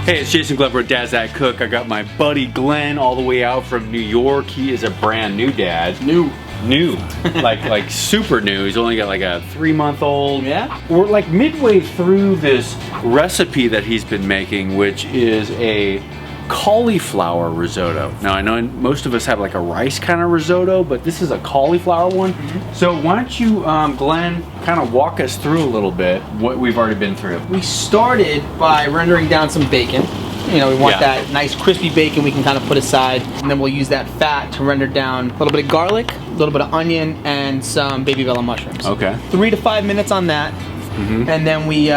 Hey, it's Jason Glover with Dad's That Cook. I got my buddy Glenn all the way out from New York. He is a brand new dad. New, like super new. He's only got like a 3-month-old. Yeah. We're like midway through this recipe that he's been making, which is a cauliflower risotto. Now I know most of us have like a rice kind of risotto, but this is a cauliflower one. So why don't you, Glenn, kind of walk us through a little bit what we've already been through. We started by rendering down some bacon. You know, we want that nice crispy bacon we can kind of put aside, and then we'll use that fat to render down a little bit of garlic, a little bit of onion, and some baby bella mushrooms. Okay. 3 to 5 minutes on that. And then we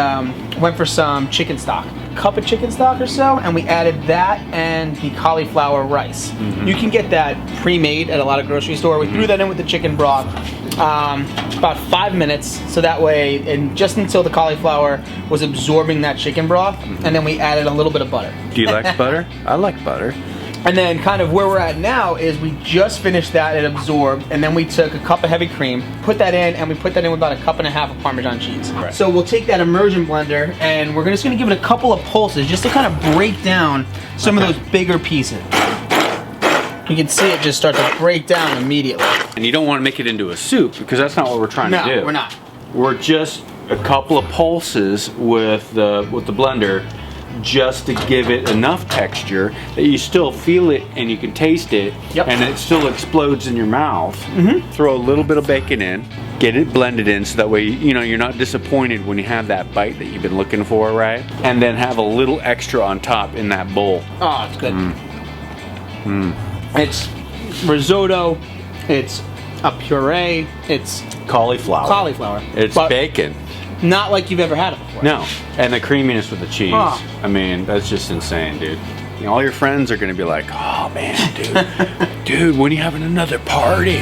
went for some chicken stock. Cup of chicken stock or so, and we added that and the cauliflower rice. You can get that pre-made at a lot of grocery store. We threw that in with the chicken broth, about 5 minutes, so that way, and just until the cauliflower was absorbing that chicken broth, and then we added a little bit of butter. Do you like butter? I like butter. And then kind of where we're at now is we just finished that, it absorbed, and then we took a cup of heavy cream, put that in, and we put that in with about 1.5 cups of Parmesan cheese. Right. So we'll take that immersion blender, and we're just gonna give it a couple of pulses just to kind of break down some of those bigger pieces. You can see it just start to break down immediately. And you don't want to make it into a soup, because that's not what we're trying to do. No, we're not. We're just a couple of pulses with the blender, just to give it enough texture that you still feel it and you can taste it, and it still explodes in your mouth. Throw a little bit of bacon in, get it blended in so that way you're not disappointed when you have that bite that you've been looking for, right? And then have a little extra on top in that bowl. Oh, it's good. It's risotto, it's a puree, it's cauliflower. It's bacon. Not like you've ever had it before. No, and the creaminess with the cheese. I mean, that's just insane, dude. You know, all your friends are gonna be like, oh man, dude, dude, when are you having another party?